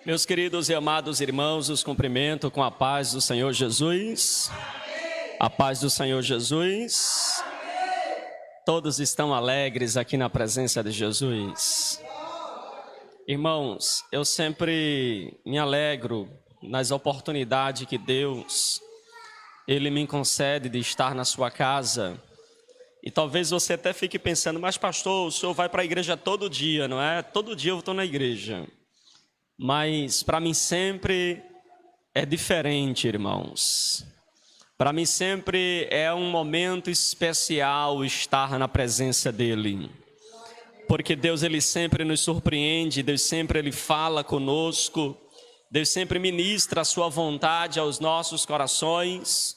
Meus queridos e amados irmãos, os cumprimento com a paz do Senhor Jesus. A paz do Senhor Jesus. Todos estão alegres aqui na presença de Jesus. Irmãos, eu sempre me alegro nas oportunidades que Deus, Ele me concede de estar na sua casa. E talvez você até fique pensando, mas pastor, o senhor vai para a igreja todo dia, não é? Todo dia eu estou na igreja. Mas para mim sempre é diferente, irmãos. Para mim sempre é um momento especial estar na presença dEle. Porque Deus, Ele sempre nos surpreende, Deus sempre Ele fala conosco, Deus sempre ministra a sua vontade aos nossos corações.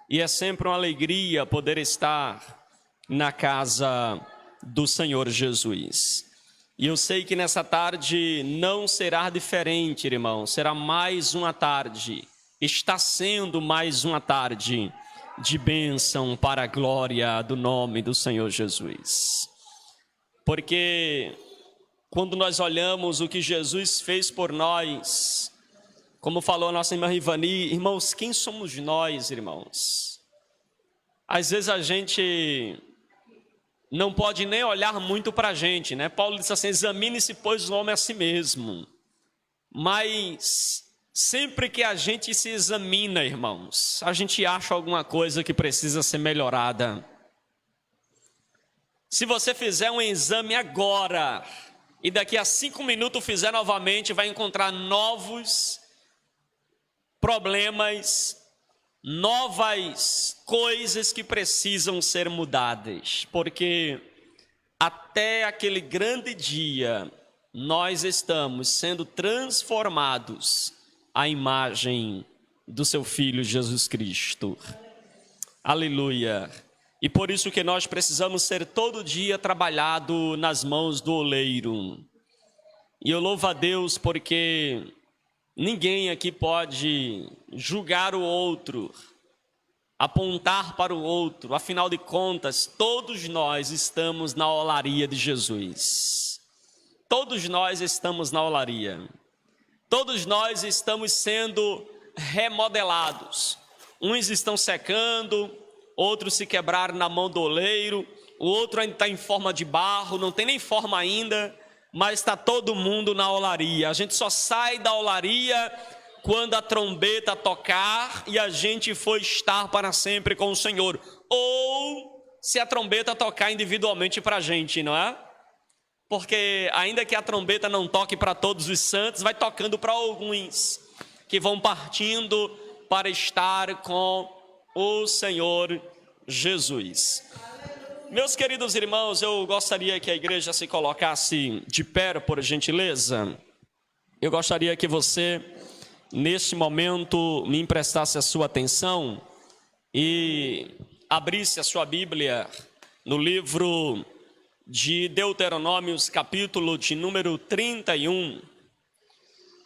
E é sempre uma alegria poder estar na casa do Senhor Jesus. E eu sei que nessa tarde não será diferente, irmão. Será mais uma tarde. Está sendo mais uma tarde de bênção para a glória do nome do Senhor Jesus. Porque quando nós olhamos o que Jesus fez por nós, como falou a nossa irmã Rivani, irmãos, quem somos nós, irmãos? Às vezes a gente não pode nem olhar muito para a gente, né? Paulo disse assim, examine-se, pois, o homem a si mesmo. Mas sempre que a gente se examina, irmãos, a gente acha alguma coisa que precisa ser melhorada. Se você fizer um exame agora, e daqui a 5 minutos fizer novamente, vai encontrar novos problemas, novas coisas que precisam ser mudadas, porque até aquele grande dia nós estamos sendo transformados à imagem do seu Filho Jesus Cristo. Aleluia! E por isso que nós precisamos ser todo dia trabalhado nas mãos do oleiro. E eu louvo a Deus porque ninguém aqui pode julgar o outro, apontar para o outro. Afinal de contas, todos nós estamos na olaria de Jesus. Todos nós estamos na olaria. Todos nós estamos sendo remodelados. Uns estão secando, outros se quebraram na mão do oleiro, o outro ainda está em forma de barro, não tem nem forma ainda, mas está todo mundo na olaria. A gente só sai da olaria quando a trombeta tocar e a gente for estar para sempre com o Senhor. Ou se a trombeta tocar individualmente para a gente, não é? Porque ainda que a trombeta não toque para todos os santos, vai tocando para alguns que vão partindo para estar com o Senhor Jesus. Meus queridos irmãos, eu gostaria que a igreja se colocasse de pé, por gentileza. Eu gostaria que você, neste momento, me emprestasse a sua atenção e abrisse a sua Bíblia no livro de Deuteronômios, capítulo de número 31.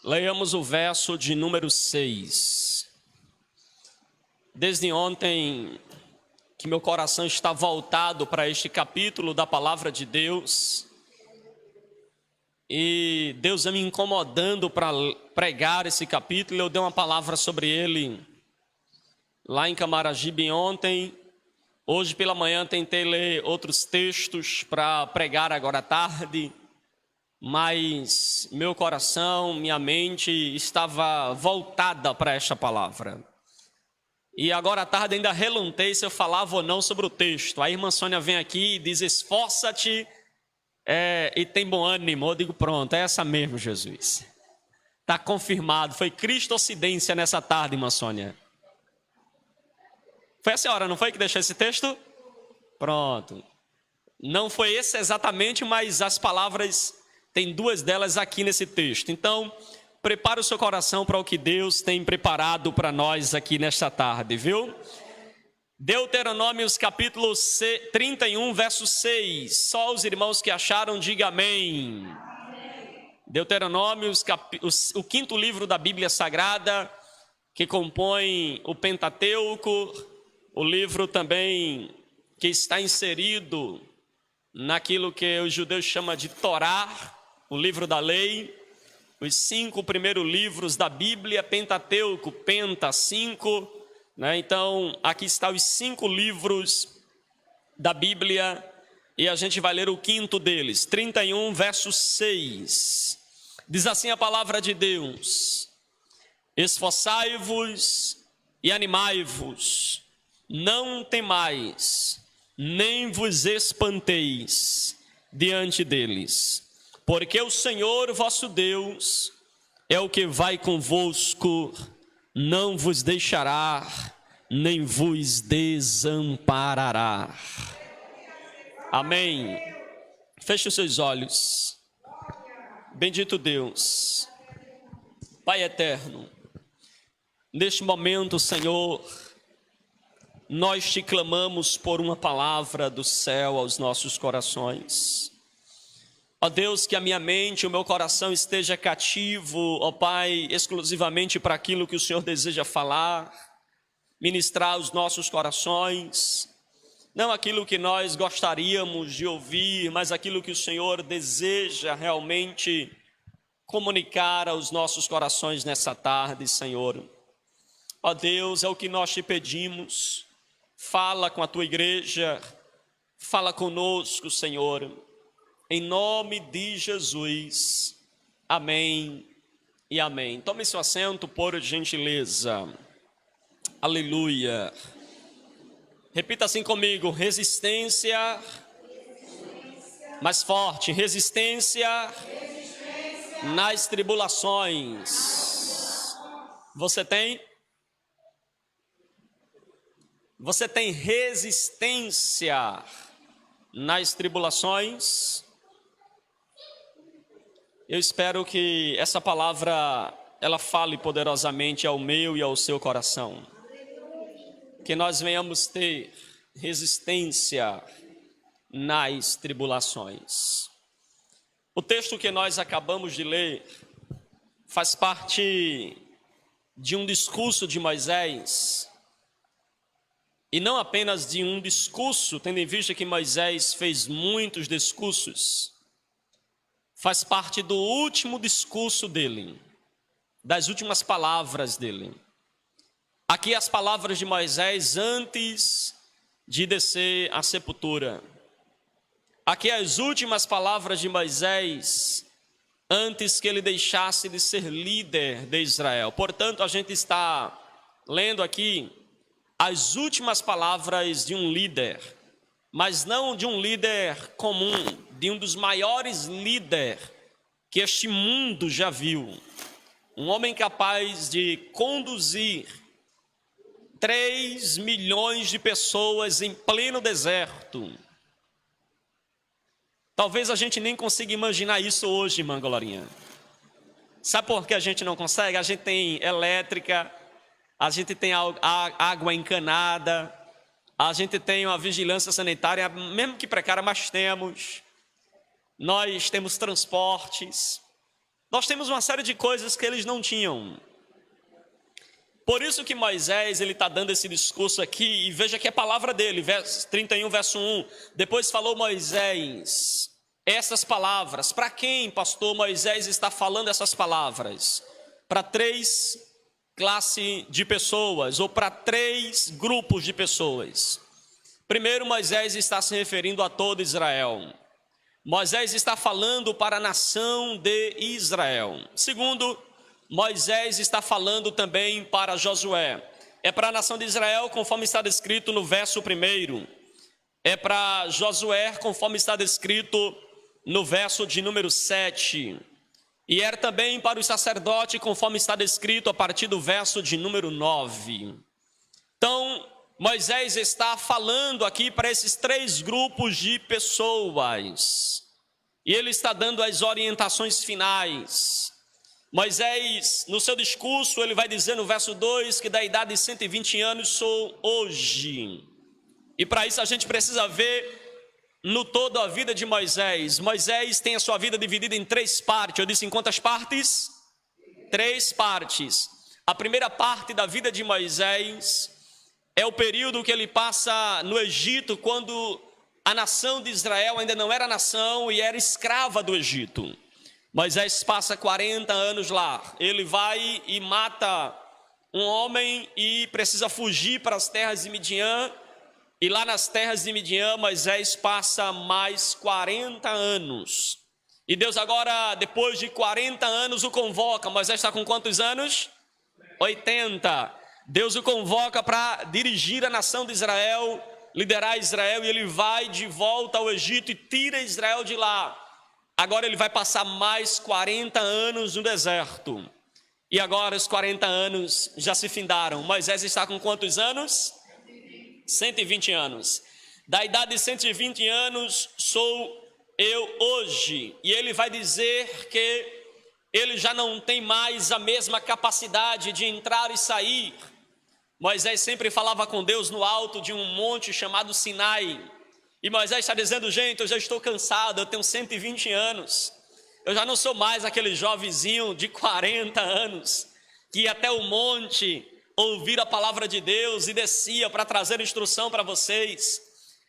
Leiamos o verso de número 6. Desde ontem que meu coração está voltado para este capítulo da palavra de Deus. E Deus me incomodando para pregar esse capítulo. Eu dei uma palavra sobre ele lá em Camaragibe ontem. Hoje pela manhã tentei ler outros textos para pregar agora à tarde. Mas meu coração, minha mente estava voltada para esta palavra. E agora à tarde ainda relutei se eu falava ou não sobre o texto. A irmã Sônia vem aqui e diz, esforça-te e tem bom ânimo. Eu digo, pronto, é essa mesmo, Jesus. Está confirmado, foi cristocidência nessa tarde, irmã Sônia. Foi a senhora, não foi, que deixou esse texto? Pronto. Não foi esse exatamente, mas as palavras, tem 2 delas aqui nesse texto. Então, prepare o seu coração para o que Deus tem preparado para nós aqui nesta tarde, viu? Deuteronômios capítulo 31, verso 6. Só os irmãos que acharam, diga amém. Deuteronômios, o 5º livro da Bíblia Sagrada, que compõe o Pentateuco, o livro também que está inserido naquilo que os judeus chamam de Torá, o livro da lei. os 5 primeiros livros da Bíblia, Pentateuco, Penta, 5, né? Então, aqui está os 5 livros da Bíblia, e a gente vai ler o 5º deles, 31, verso 6. Diz assim a palavra de Deus: esforçai-vos e animai-vos, não temais, nem vos espanteis diante deles, porque o Senhor vosso Deus é o que vai convosco, não vos deixará, nem vos desamparará. Amém. Feche os seus olhos. Bendito Deus, Pai eterno, neste momento, Senhor, nós te clamamos por uma palavra do céu aos nossos corações. Ó Deus, que a minha mente, o meu coração esteja cativo, ó Pai, exclusivamente para aquilo que o Senhor deseja falar, ministrar aos nossos corações, não aquilo que nós gostaríamos de ouvir, mas aquilo que o Senhor deseja realmente comunicar aos nossos corações nessa tarde, Senhor. Ó Deus, é o que nós te pedimos. Fala com a tua igreja, fala conosco, Senhor, em nome de Jesus. Amém e amém. Tome seu assento, por gentileza. Aleluia. Repita assim comigo: resistência, mais forte, resistência nas tribulações. Você tem resistência nas tribulações? Eu espero que essa palavra ela fale poderosamente ao meu e ao seu coração. Que nós venhamos ter resistência nas tribulações. O texto que nós acabamos de ler faz parte de um discurso de Moisés, e não apenas de um discurso, tendo em vista que Moisés fez muitos discursos, faz parte do último discurso dele, das últimas palavras dele. Aqui as palavras de Moisés antes de descer à sepultura. Aqui as últimas palavras de Moisés antes que ele deixasse de ser líder de Israel. Portanto, a gente está lendo aqui as últimas palavras de um líder, mas não de um líder comum, de um dos maiores líderes que este mundo já viu. Um homem capaz de conduzir 3 milhões de pessoas em pleno deserto. Talvez a gente nem consiga imaginar isso hoje, irmã Glorinha. Sabe por que a gente não consegue? A gente tem elétrica, a gente tem água encanada, a gente tem uma vigilância sanitária, mesmo que precária, mas temos. Nós temos transportes, nós temos uma série de coisas que eles não tinham. Por isso que Moisés ele está dando esse discurso aqui, e veja que é a palavra dele, verso 31, verso 1. Depois falou Moisés essas palavras. Para quem, pastor, Moisés está falando essas palavras? Para 3 classes de pessoas, ou para 3 grupos de pessoas. Primeiro, Moisés está se referindo a todo Israel. Moisés está falando para a nação de Israel. Segundo, Moisés está falando também para Josué. É para a nação de Israel, conforme está descrito no verso 1. É para Josué, conforme está descrito no verso de número 7. E era também para os sacerdotes, conforme está descrito a partir do verso de número 9. Então, Moisés está falando aqui para esses 3 grupos de pessoas. E ele está dando as orientações finais. Moisés, no seu discurso, ele vai dizer no verso 2 que da idade de 120 anos sou hoje. E para isso a gente precisa ver no todo a vida de Moisés. Moisés tem a sua vida dividida em 3 partes. Eu disse em quantas partes? 3 partes. A primeira parte da vida de Moisés é o período que ele passa no Egito, quando a nação de Israel ainda não era nação e era escrava do Egito. Moisés passa 40 anos lá. Ele vai e mata um homem e precisa fugir para as terras de Midian. E lá nas terras de Midian, Moisés passa mais 40 anos. E Deus agora, depois de 40 anos, o convoca. Moisés está com quantos anos? 80. Deus o convoca para dirigir a nação de Israel, liderar Israel, e ele vai de volta ao Egito e tira Israel de lá. Agora ele vai passar mais 40 anos no deserto. E agora os 40 anos já se findaram. Moisés está com quantos anos? 120 anos. Da idade de 120 anos sou eu hoje. E ele vai dizer que ele já não tem mais a mesma capacidade de entrar e sair. Moisés sempre falava com Deus no alto de um monte chamado Sinai. E Moisés está dizendo, gente, eu já estou cansado, eu tenho 120 anos. Eu já não sou mais aquele jovenzinho de 40 anos que ia até o monte ouvir a palavra de Deus e descia para trazer instrução para vocês.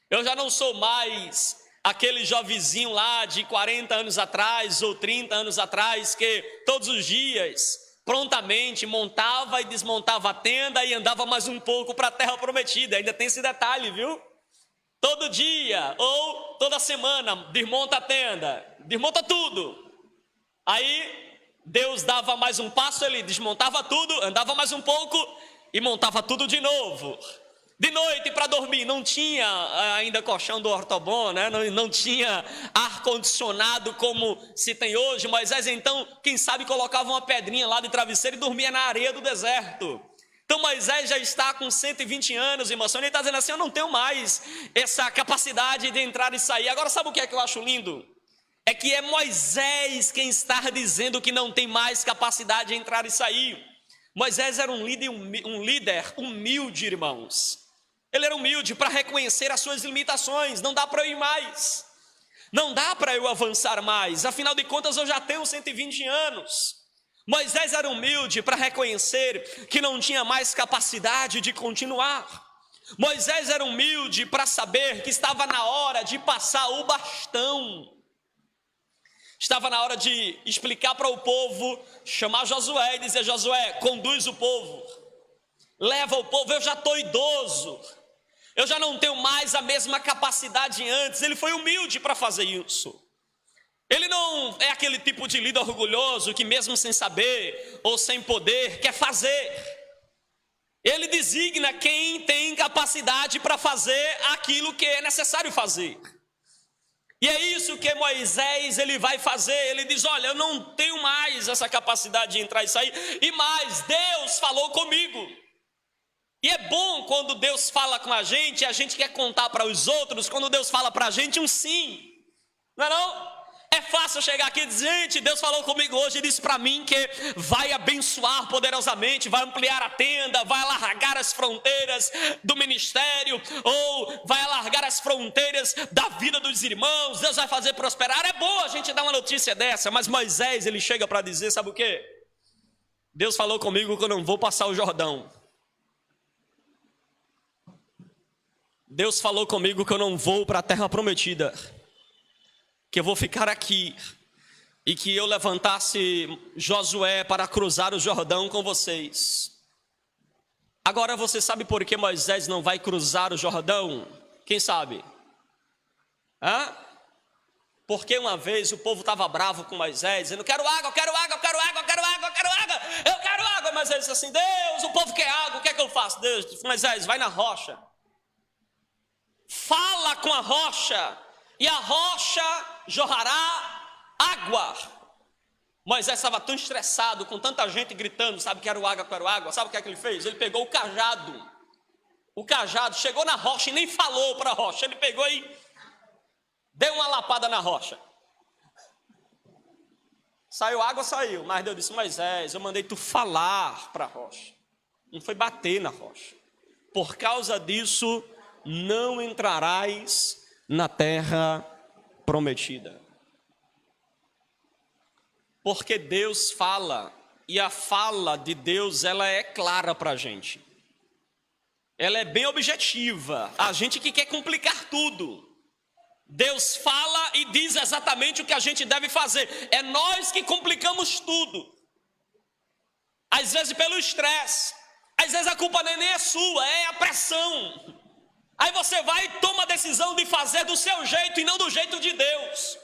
Eu já não sou mais aquele jovenzinho lá de 40 anos atrás ou 30 anos atrás que todos os dias prontamente montava e desmontava a tenda e andava mais um pouco para a terra prometida. Ainda tem esse detalhe, viu? Todo dia ou toda semana desmonta a tenda, desmonta tudo. Aí Deus dava mais um passo, ele desmontava tudo, andava mais um pouco e montava tudo de novo. De noite para dormir, não tinha ainda colchão do ortobon, né? Não tinha ar-condicionado como se tem hoje. Moisés então, quem sabe, colocava uma pedrinha lá de travesseiro e dormia na areia do deserto. Então Moisés já está com 120 anos, irmão. Ele está dizendo assim, eu não tenho mais essa capacidade de entrar e sair. Agora sabe o que é que eu acho lindo? É que é Moisés quem está dizendo que não tem mais capacidade de entrar e sair. Moisés era um líder humilde, irmãos. Ele era humilde para reconhecer as suas limitações. Não dá para eu ir mais. Não dá para eu avançar mais. Afinal de contas, eu já tenho 120 anos. Moisés era humilde para reconhecer que não tinha mais capacidade de continuar. Moisés era humilde para saber que estava na hora de passar o bastão. Estava na hora de explicar para o povo, chamar Josué e dizer, Josué, conduz o povo. Leva o povo, eu já estou idoso. Eu já não tenho mais a mesma capacidade antes. Ele foi humilde para fazer isso. Ele não é aquele tipo de líder orgulhoso que mesmo sem saber ou sem poder quer fazer. Ele designa quem tem capacidade para fazer aquilo que é necessário fazer. E é isso que Moisés ele vai fazer. Ele diz, olha, eu não tenho mais essa capacidade de entrar e sair. E mais, Deus falou comigo. E é bom quando Deus fala com a gente quer contar para os outros, quando Deus fala para a gente um sim. Não é não? É fácil chegar aqui e dizer, gente, Deus falou comigo hoje e disse para mim que vai abençoar poderosamente, vai ampliar a tenda, vai alargar as fronteiras do ministério, ou vai alargar as fronteiras da vida dos irmãos, Deus vai fazer prosperar. É bom a gente dar uma notícia dessa, mas Moisés, ele chega para dizer, sabe o quê? Deus falou comigo que eu não vou passar o Jordão. Deus falou comigo que eu não vou para a terra prometida, que eu vou ficar aqui, e que eu levantasse Josué para cruzar o Jordão com vocês. Agora você sabe por que Moisés não vai cruzar o Jordão? Quem sabe? Porque uma vez o povo estava bravo com Moisés, dizendo, quero água, quero água, quero água, quero água, quero água, eu quero água. Moisés disse assim, Deus, o povo quer água, o que é que eu faço? Deus disse, Moisés, vai na rocha, fala com a rocha, e a rocha jorrará água. Moisés estava tão estressado, com tanta gente gritando, sabe, quero água, sabe o que é que ele fez? Ele pegou o cajado, chegou na rocha e nem falou para a rocha, ele pegou e deu uma lapada na rocha. Saiu água, saiu, mas Deus disse, Moisés, eu mandei tu falar para a rocha, não foi bater na rocha. Por causa disso, não entrarás na terra prometida. Porque Deus fala, e a fala de Deus, ela é clara para a gente. Ela é bem objetiva. A gente que quer complicar tudo. Deus fala e diz exatamente o que a gente deve fazer. É nós que complicamos tudo. Às vezes pelo estresse. Às vezes a culpa nem é sua, é a pressão. Aí você vai e toma a decisão de fazer do seu jeito e não do jeito de Deus.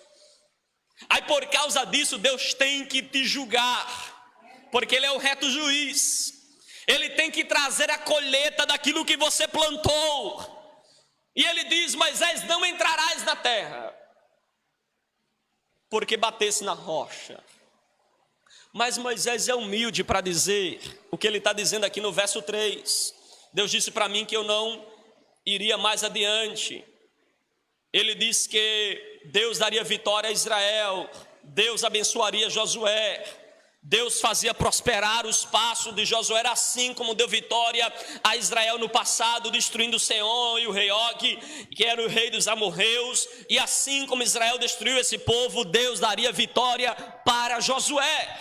Aí por causa disso Deus tem que te julgar. Porque Ele é o reto juiz. Ele tem que trazer a colheita daquilo que você plantou. E Ele diz: Moisés, não entrarás na terra, porque batesse na rocha. Mas Moisés é humilde para dizer o que ele está dizendo aqui no verso 3. Deus disse para mim que eu não iria mais adiante. Ele disse que Deus daria vitória a Israel, Deus abençoaria Josué, Deus fazia prosperar os passos de Josué, assim como deu vitória a Israel no passado, destruindo Seom e o rei Og, que era o rei dos amorreus. E assim como Israel destruiu esse povo, Deus daria vitória para Josué.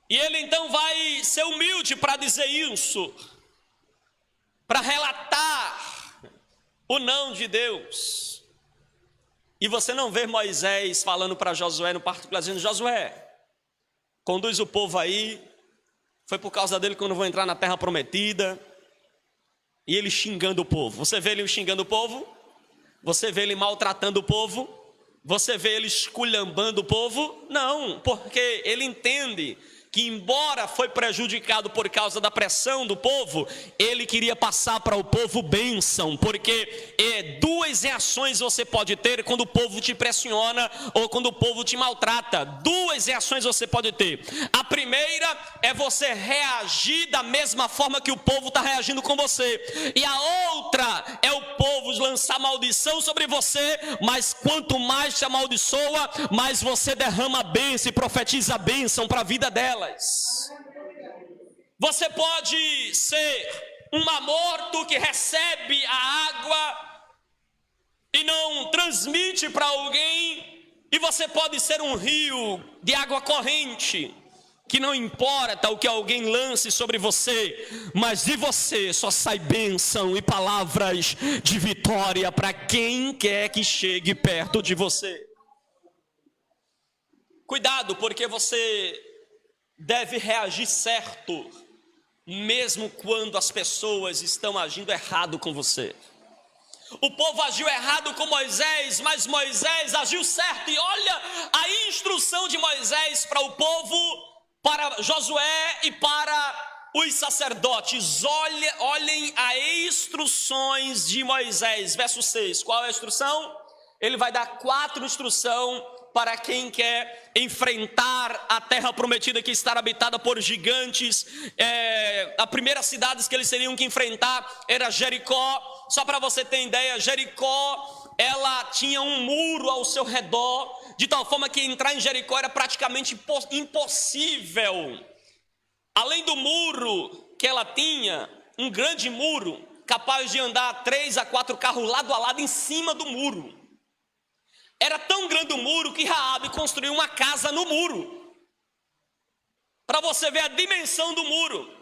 E ele então vai ser humilde para dizer isso, para relatar o não de Deus. E você não vê Moisés falando para Josué no particular, dizendo: Josué, conduz o povo aí, foi por causa dele que eu não vou entrar na terra prometida. E ele xingando o povo. Você vê ele xingando o povo? Você vê ele maltratando o povo? Você vê ele esculhambando o povo? Não, porque ele entende que, embora foi prejudicado por causa da pressão do povo, ele queria passar para o povo bênção, porque duas reações você pode ter quando o povo te pressiona ou quando o povo te maltrata. Duas reações você pode ter. A primeira é você reagir da mesma forma que o povo está reagindo com você, e a outra é o povo lançar maldição sobre você, mas quanto mais te amaldiçoa, mais você derrama a bênção e profetiza a bênção para a vida dela. Você pode ser um morto que recebe a água e não transmite para alguém, e você pode ser um rio de água corrente, que não importa o que alguém lance sobre você, mas de você só sai bênção e palavras de vitória para quem quer que chegue perto de você. Cuidado, porque você deve reagir certo, mesmo quando as pessoas estão agindo errado com você. O povo agiu errado com Moisés, mas Moisés agiu certo. E olha a instrução de Moisés para o povo, para Josué e para os sacerdotes. Olhem as instruções de Moisés. Verso 6, qual é a instrução? Ele vai dar 4 instruções para quem quer enfrentar a terra prometida, que está habitada por gigantes. A primeira cidade que eles teriam que enfrentar era Jericó. Só para você ter ideia, Jericó, ela tinha um muro ao seu redor, de tal forma que entrar em Jericó era praticamente impossível. Além do muro que ela tinha, um grande muro, capaz de andar 3 a 4 carros lado a lado em cima do muro. Era tão grande o muro que Raabe construiu uma casa no muro, para você ver a dimensão do muro.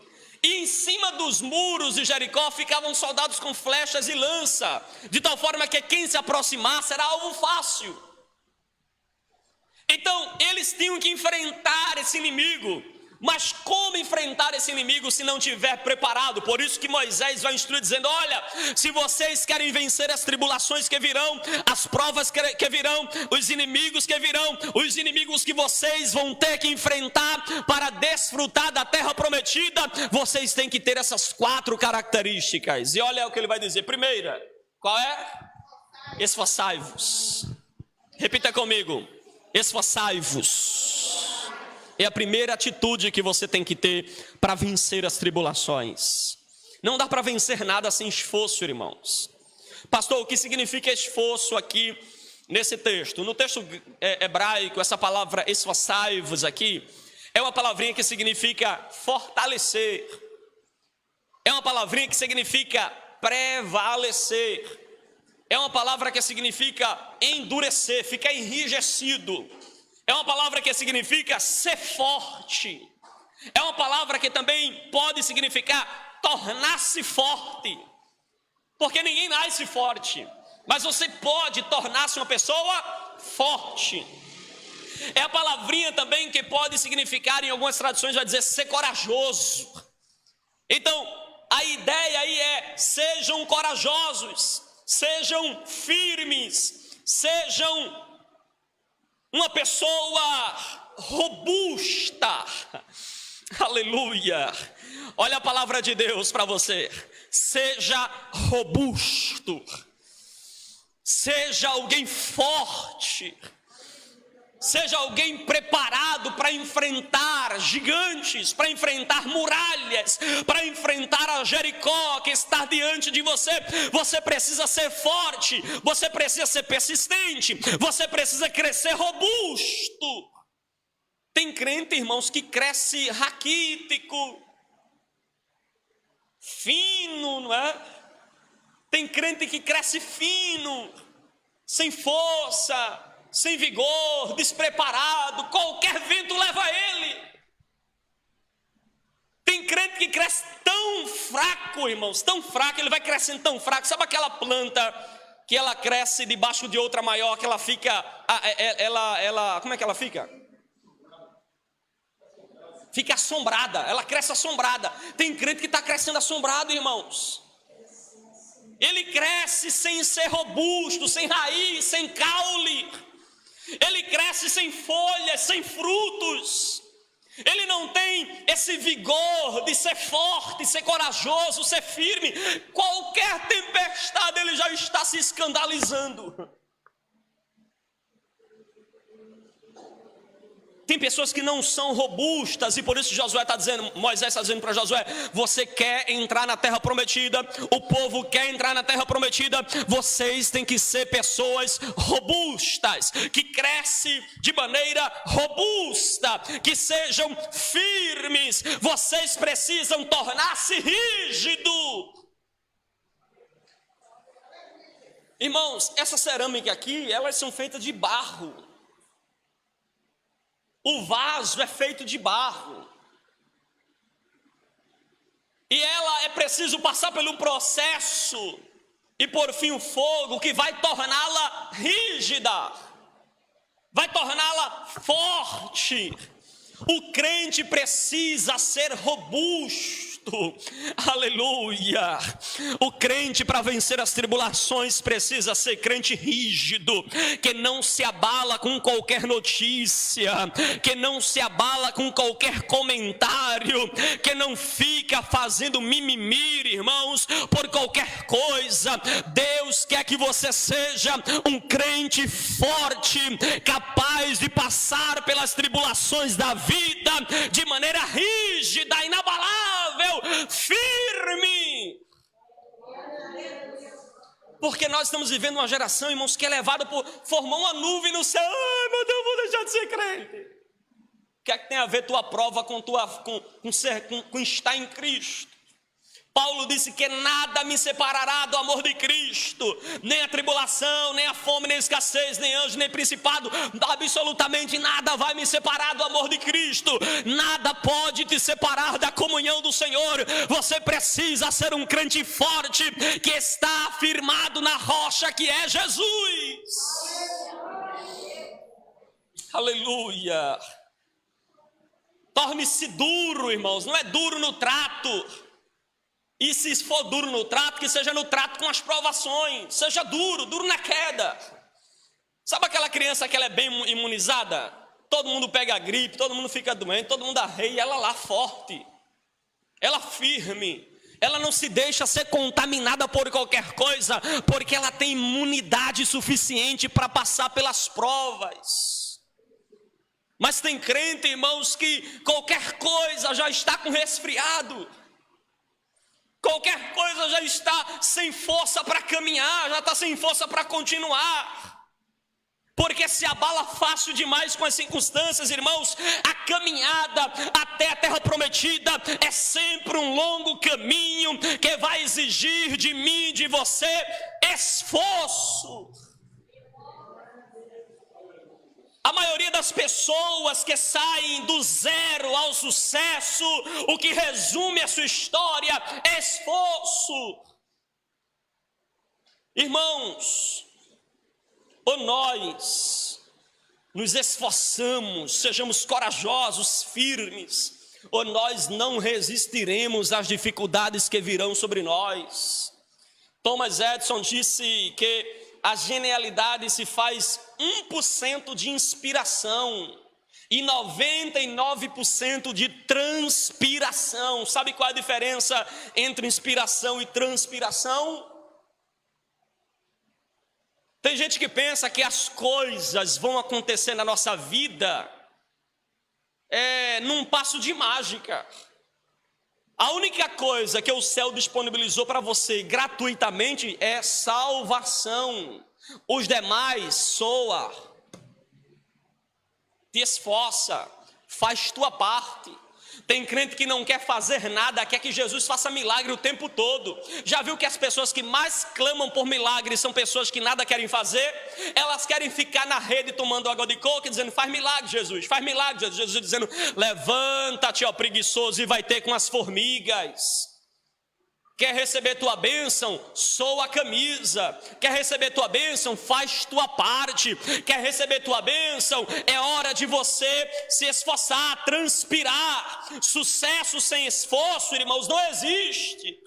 E em cima dos muros de Jericó ficavam soldados com flechas e lança, de tal forma que quem se aproximasse era alvo fácil. Então eles tinham que enfrentar esse inimigo. Mas como enfrentar esse inimigo se não estiver preparado? Por isso que Moisés vai instruir dizendo: olha, se vocês querem vencer as tribulações que virão, as provas que virão, os inimigos que virão, os inimigos que vocês vão ter que enfrentar para desfrutar da terra prometida, vocês têm que ter essas 4 características. E olha o que ele vai dizer. Primeira, qual é? Esforçai-vos. Repita comigo: esforçai-vos. É a primeira atitude que você tem que ter para vencer as tribulações. Não dá para vencer nada sem esforço, irmãos. Pastor, o que significa esforço aqui nesse texto? No texto hebraico, essa palavra esforçai-vos aqui é uma palavrinha que significa fortalecer. É uma palavrinha que significa prevalecer. É uma palavra que significa endurecer, ficar enrijecido. É uma palavra que significa ser forte. É uma palavra que também pode significar tornar-se forte. Porque ninguém nasce forte. Mas você pode tornar-se uma pessoa forte. É a palavrinha também que pode significar, em algumas traduções vai dizer ser corajoso. Então, a ideia aí é: sejam corajosos, sejam firmes, sejam uma pessoa robusta. Aleluia. Olha a palavra de Deus para você: seja robusto, seja alguém forte, seja alguém preparado para enfrentar gigantes, para enfrentar muralhas, para enfrentar a Jericó que está diante de você. Você precisa ser forte, você precisa ser persistente, você precisa crescer robusto. Tem crente, irmãos, que cresce raquítico, fino, não é? Tem crente que cresce fino, sem força, sem vigor, despreparado, qualquer vento leva ele. Tem crente que cresce tão fraco, irmãos, tão fraco, ele vai crescendo tão fraco. Sabe aquela planta que ela cresce debaixo de outra maior, que ela fica, como é que ela fica? Fica assombrada, ela cresce assombrada. Tem crente que está crescendo assombrado, irmãos. Ele cresce sem ser robusto, sem raiz, sem caule. Ele cresce sem folhas, sem frutos. Ele não tem esse vigor de ser forte, ser corajoso, ser firme. Qualquer tempestade ele já está se escandalizando. Tem pessoas que não são robustas, e por isso Moisés está dizendo para Josué: você quer entrar na terra prometida, o povo quer entrar na terra prometida, vocês têm que ser pessoas robustas, que crescem de maneira robusta, que sejam firmes. Vocês precisam tornar-se rígidos. Irmãos, essa cerâmica aqui, elas são feitas de barro. O vaso é feito de barro. E ela é preciso passar pelo processo e por fim o fogo que vai torná-la rígida, vai torná-la forte. O crente precisa ser robusto. Aleluia. O crente, para vencer as tribulações, precisa ser crente rígido, que não se abala com qualquer notícia, que não se abala com qualquer comentário, que não fica fazendo mimimi, irmãos, por qualquer coisa. Deus quer que você seja um crente forte, capaz de passar pelas tribulações da vida de maneira rígida, inabalável, firme. Porque nós estamos vivendo uma geração, irmãos, que é levada formou uma nuvem no céu. Ai, meu Deus, eu vou deixar de ser crente. O que é que tem a ver tua prova com estar em Cristo? Paulo disse que nada me separará do amor de Cristo, nem a tribulação, nem a fome, nem a escassez, nem anjo, nem principado, absolutamente nada vai me separar do amor de Cristo. Nada pode te separar da comunhão do Senhor. Você precisa ser um crente forte, que está afirmado na rocha que é Jesus. Aleluia. Torne-se duro, irmãos, não é duro no trato. E se for duro no trato, que seja no trato com as provações. Seja duro na queda. Sabe aquela criança que ela é bem imunizada? Todo mundo pega a gripe, todo mundo fica doente, todo mundo arreia, e ela lá forte. Ela firme. Ela não se deixa ser contaminada por qualquer coisa, porque ela tem imunidade suficiente para passar pelas provas. Mas tem crente, irmãos, que qualquer coisa já está com resfriado. Qualquer coisa já está sem força para caminhar, já está sem força para continuar. Porque se abala fácil demais com as circunstâncias, irmãos. A caminhada até a terra prometida é sempre um longo caminho que vai exigir de mim e de você esforço. A maioria das pessoas que saem do zero ao sucesso, o que resume a sua história é esforço. Irmãos, ou nós nos esforçamos, sejamos corajosos, firmes, ou nós não resistiremos às dificuldades que virão sobre nós. Thomas Edison disse que a genialidade se faz 1% de inspiração e 99% de transpiração. Sabe qual é a diferença entre inspiração e transpiração? Tem gente que pensa que as coisas vão acontecer na nossa vida num passo de mágica. A única coisa que o céu disponibilizou para você gratuitamente é salvação. Os demais, soa, te esforça, faz tua parte. Tem crente que não quer fazer nada, quer que Jesus faça milagre o tempo todo. Já viu que as pessoas que mais clamam por milagre são pessoas que nada querem fazer? Elas querem ficar na rede tomando água de coco, dizendo, faz milagre Jesus, faz milagre Jesus. Jesus dizendo, levanta-te ó preguiçoso e vai ter com as formigas. Quer receber tua bênção? Soa a camisa. Quer receber tua bênção? Faz tua parte. Quer receber tua bênção? É hora de você se esforçar, transpirar. Sucesso sem esforço, irmãos, não existe.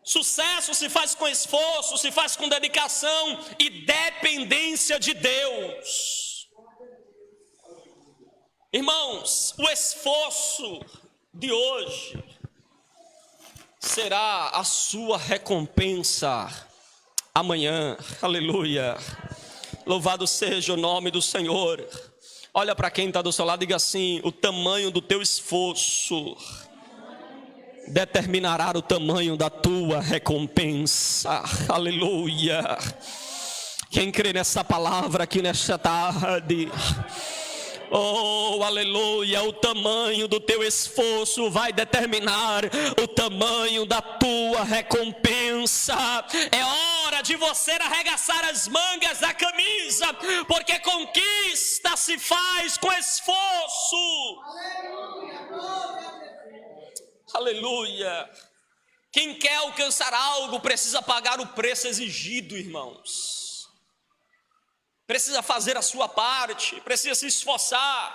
Sucesso se faz com esforço, se faz com dedicação e dependência de Deus. Irmãos, o esforço de hoje será a sua recompensa amanhã. Aleluia. Louvado seja o nome do Senhor. Olha para quem está do seu lado e diga assim, o tamanho do teu esforço determinará o tamanho da tua recompensa. Aleluia. Quem crê nessa palavra aqui nesta tarde? Oh, aleluia, o tamanho do teu esforço vai determinar o tamanho da tua recompensa. É hora de você arregaçar as mangas da camisa, porque conquista se faz com esforço. Aleluia. Quem quer alcançar algo precisa pagar o preço exigido, irmãos. Precisa fazer a sua parte, precisa se esforçar.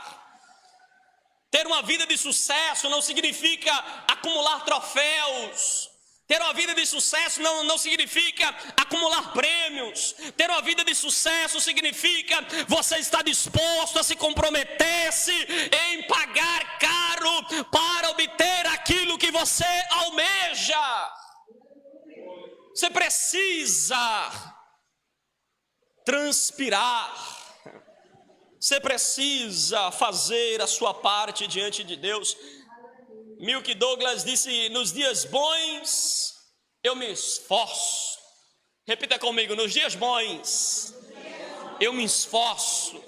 Ter uma vida de sucesso não significa acumular troféus. Ter uma vida de sucesso não significa acumular prêmios. Ter uma vida de sucesso significa você estar disposto a se comprometer-se em pagar caro para obter aquilo que você almeja. Você precisa transpirar, você precisa fazer a sua parte diante de Deus. Milk Douglas disse, nos dias bons eu me esforço. Repita comigo, nos dias bons eu me esforço.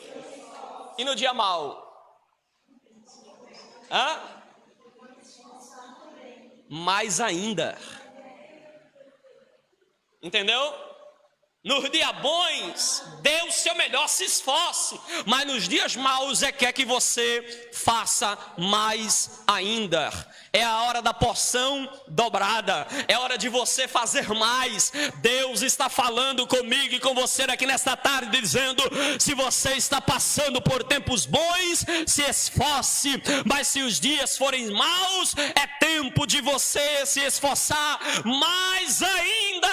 E no dia mau? Mais ainda. Entendeu? Nos dias bons, dê o seu melhor, se esforce. Mas nos dias maus quer que você faça mais ainda. É a hora da porção dobrada. É hora de você fazer mais. Deus está falando comigo e com você aqui nesta tarde, dizendo, se você está passando por tempos bons, se esforce. Mas se os dias forem maus, é tempo de você se esforçar mais ainda.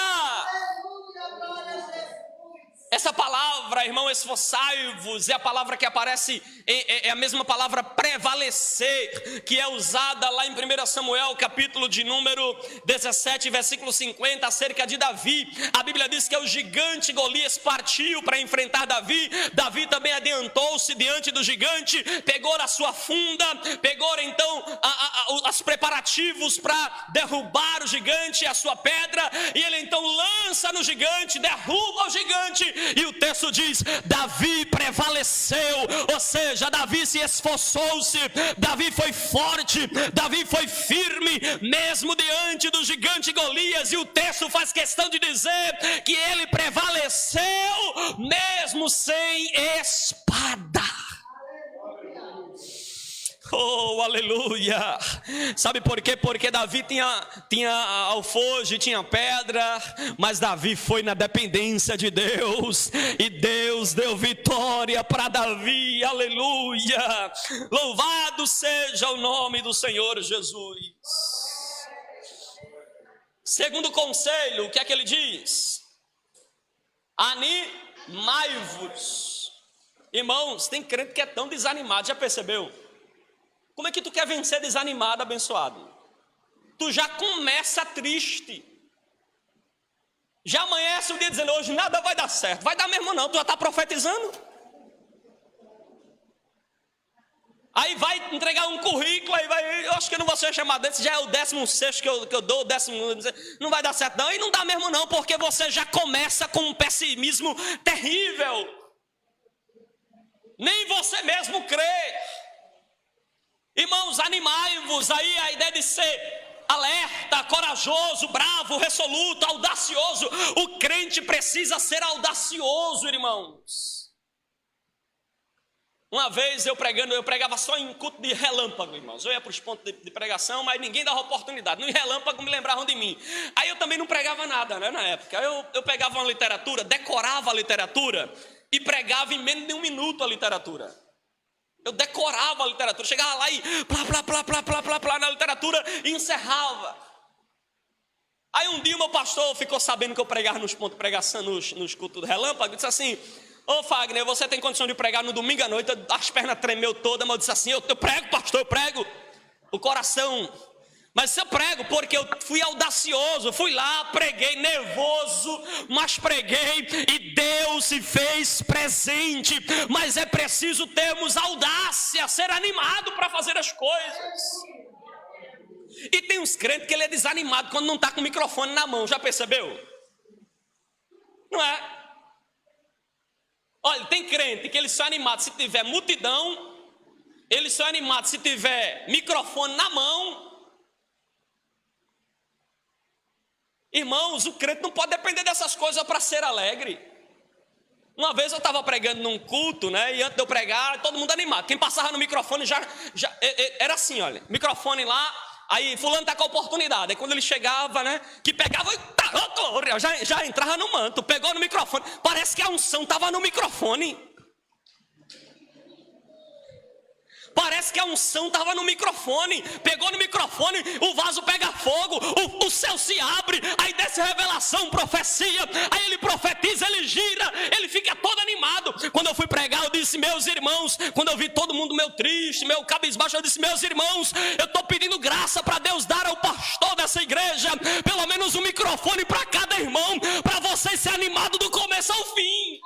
Essa palavra, irmão, esforçai-vos, é a palavra que aparece, é a mesma palavra prevalecer, que é usada lá em 1 Samuel, capítulo de número 17, versículo 50, acerca de Davi. A Bíblia diz que o gigante Golias partiu para enfrentar Davi. Davi também adiantou-se diante do gigante, pegou a sua funda, pegou então os preparativos para derrubar o gigante, a sua pedra, e ele então lança no gigante, derruba o gigante. E o texto diz, Davi prevaleceu, ou seja, Davi se esforçou-se, Davi foi forte, Davi foi firme, mesmo diante do gigante Golias. E o texto faz questão de dizer que ele prevaleceu, mesmo sem espada. Oh, aleluia! Sabe por quê? Porque Davi tinha alfoge, tinha pedra, mas Davi foi na dependência de Deus, e Deus deu vitória para Davi, aleluia! Louvado seja o nome do Senhor Jesus. Segundo conselho, o que é que ele diz? Animai-vos. Irmãos, tem crente que é tão desanimado, já percebeu? Como é que tu quer vencer desanimado, abençoado? Tu já começa triste. Já amanhece o dia dizendo, hoje nada vai dar certo. Vai dar mesmo não, tu já está profetizando. Aí vai entregar um currículo, aí vai, eu acho que eu não vou ser chamado desse, já é o 16º que eu dou, o 10º, não vai dar certo não. E não dá mesmo não, porque você já começa com um pessimismo terrível. Nem você mesmo crê. Irmãos, animai-vos, aí a ideia de ser alerta, corajoso, bravo, resoluto, audacioso. O crente precisa ser audacioso, irmãos. Uma vez eu pregava só em culto de relâmpago, irmãos. Eu ia para os pontos de pregação, mas ninguém dava oportunidade. No relâmpago me lembravam de mim. Aí eu também não pregava nada, né, na época. Eu pegava uma literatura, decorava a literatura e pregava em menos de 1 minuto a literatura. Eu decorava a literatura, chegava lá e plá na literatura e encerrava. Aí um dia o meu pastor ficou sabendo que eu pregava nos pontos de pregação, nos cultos do relâmpago, e disse assim, ô Fagner, você tem condição de pregar no domingo à noite? As pernas tremeu todas, mas eu disse assim, eu prego, pastor, eu prego. O coração... Mas eu prego porque eu fui audacioso, fui lá, preguei nervoso, mas preguei e Deus se fez presente. Mas é preciso termos audácia, ser animado para fazer as coisas. E tem uns crentes que ele é desanimado quando não está com o microfone na mão, já percebeu? Não é? Olha, tem crente que ele só é animado se tiver multidão, ele só é animado se tiver microfone na mão. Irmãos, o crente não pode depender dessas coisas para ser alegre. Uma vez eu estava pregando num culto, né? E antes de eu pregar, todo mundo animado. Quem passava no microfone já era assim, olha, microfone lá, aí fulano está com a oportunidade. Aí quando ele chegava, né? Que pegava, já entrava no manto, pegou no microfone. Parece que a unção estava no microfone. Parece que a unção estava no microfone. Pegou no microfone, o vaso pega fogo, o céu se abre, aí desce revelação, profecia, aí ele profetiza, ele gira, ele fica todo animado. Quando eu fui pregar, eu disse, meus irmãos, quando eu vi todo mundo meio triste, meio cabisbaixo, eu disse, meus irmãos, eu estou pedindo graça para Deus dar ao pastor dessa igreja pelo menos um microfone para cada irmão, para vocês ser animados do começo ao fim.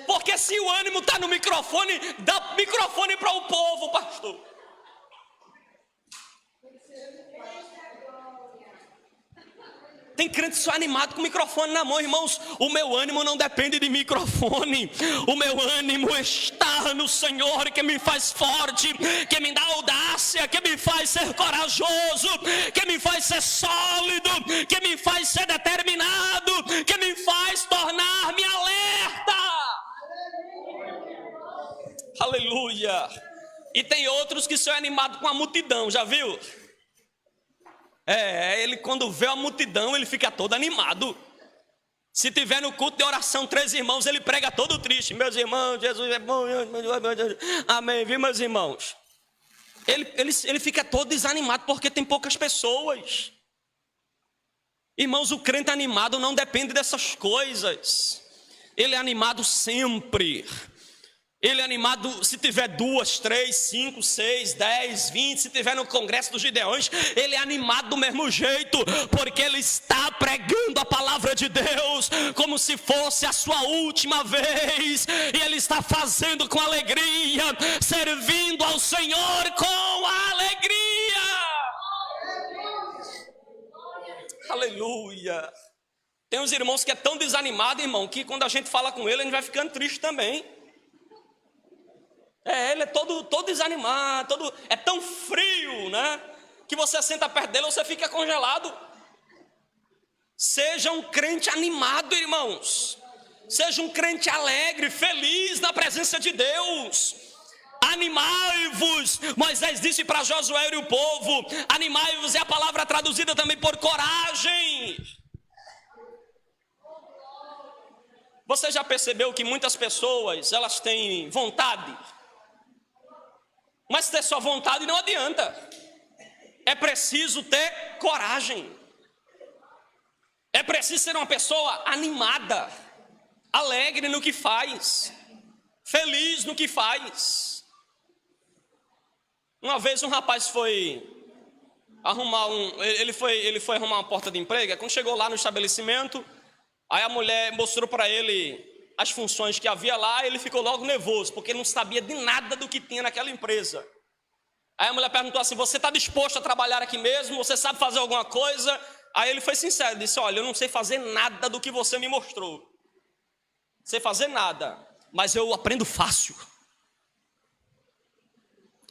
Porque se o ânimo está no microfone, dá microfone para o povo, pastor. Tem crente só animado com o microfone na mão, irmãos. O meu ânimo não depende de microfone. O meu ânimo está no Senhor, que me faz forte, que me dá audácia, que me faz ser corajoso, que me faz ser sólido, que me faz ser determinado, que me faz tornar-me alerta. Aleluia. E tem outros que são animados com a multidão, já viu? Ele quando vê a multidão, ele fica todo animado. Se tiver no culto de oração 3 irmãos, ele prega todo triste. Meus irmãos, Jesus é bom. Amém, viu, meus irmãos? Ele fica todo desanimado porque tem poucas pessoas. Irmãos, o crente animado não depende dessas coisas. Ele é animado sempre. Ele é animado se tiver 2, 3, 5, 6, 10, 20, se tiver no congresso dos Gideões, ele é animado do mesmo jeito, porque ele está pregando a palavra de Deus, como se fosse a sua última vez, e ele está fazendo com alegria, servindo ao Senhor com alegria. Aleluia. Tem uns irmãos que é tão desanimado, irmão, que quando a gente fala com ele, a gente vai ficando triste também. Ele é todo desanimado, é tão frio, né? Que você senta perto dele, você fica congelado. Seja um crente animado, irmãos. Seja um crente alegre, feliz na presença de Deus. Animai-vos, Moisés disse para Josué e o povo. Animai-vos é a palavra traduzida também por coragem. Você já percebeu que muitas pessoas, elas têm vontade, mas ter só vontade não adianta. É preciso ter coragem. É preciso ser uma pessoa animada, alegre no que faz, feliz no que faz. Uma vez um rapaz foi arrumar ele foi arrumar uma porta de emprego. Quando chegou lá no estabelecimento, aí a mulher mostrou para ele as funções que havia lá, ele ficou logo nervoso, porque não sabia de nada do que tinha naquela empresa. Aí a mulher perguntou assim: você está disposto a trabalhar aqui mesmo? Você sabe fazer alguma coisa? Aí ele foi sincero, disse: olha, eu não sei fazer nada do que você me mostrou. Não sei fazer nada, mas eu aprendo fácil.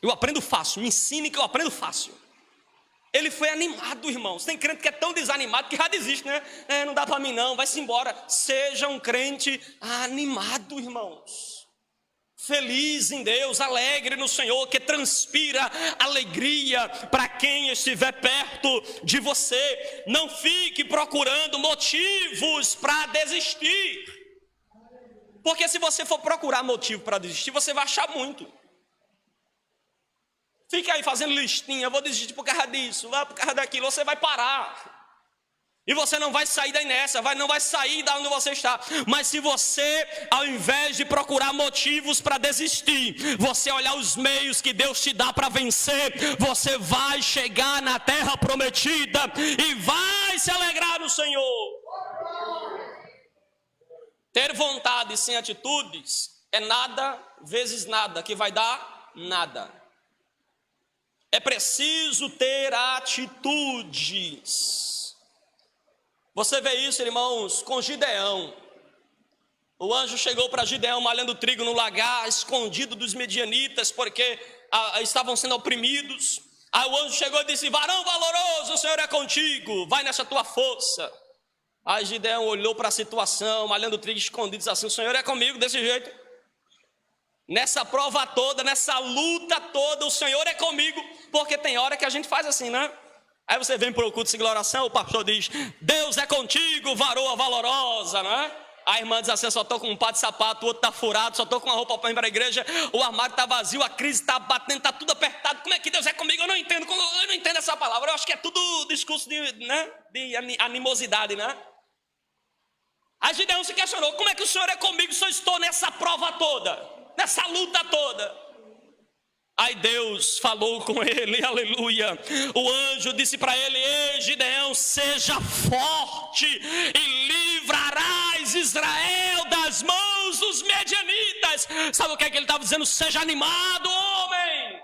Eu aprendo fácil, me ensine que eu aprendo fácil. Ele foi animado, irmãos. Tem crente que é tão desanimado que já desiste, né? Não dá para mim não, vai-se embora. Seja um crente animado, irmãos. Feliz em Deus, alegre no Senhor, que transpira alegria para quem estiver perto de você. Não fique procurando motivos para desistir. Porque se você for procurar motivo para desistir, você vai achar muito. Fica aí fazendo listinha: vou desistir por causa disso, vai por causa daquilo. Você vai parar. E você não vai sair da inércia, não vai sair da onde você está. Mas se você, ao invés de procurar motivos para desistir, você olhar os meios que Deus te dá para vencer, você vai chegar na terra prometida e vai se alegrar no Senhor. Ter vontade sem atitudes é nada vezes nada, que vai dar nada. É preciso ter atitudes. Você vê isso, irmãos, com Gideão. O anjo chegou para Gideão malhando trigo no lagar, escondido dos medianitas, porque estavam sendo oprimidos. Aí o anjo chegou e disse: varão valoroso, o Senhor é contigo, vai nessa tua força. Aí Gideão olhou para a situação, malhando trigo escondido, disse assim: o Senhor é comigo desse jeito. Nessa prova toda, nessa luta toda, o Senhor é comigo. Porque tem hora que a gente faz assim, né? Aí você vem para o culto de oração, o pastor diz: Deus é contigo, varoa valorosa, né? A irmã diz assim: eu só estou com um par de sapato, o outro está furado, só estou com uma roupa para ir para a igreja, o armário está vazio, a crise está batendo, está tudo apertado. Como é que Deus é comigo? Eu não entendo essa palavra. Eu acho que é tudo discurso de animosidade, né? Aí Gideão se questionou: como é que o Senhor é comigo se eu estou nessa prova toda? Nessa luta toda? Aí Deus falou com ele, aleluia. O anjo disse para ele: ei Gideão, seja forte e livrarás Israel das mãos dos medianitas. Sabe o que é que ele estava dizendo? Seja animado, homem.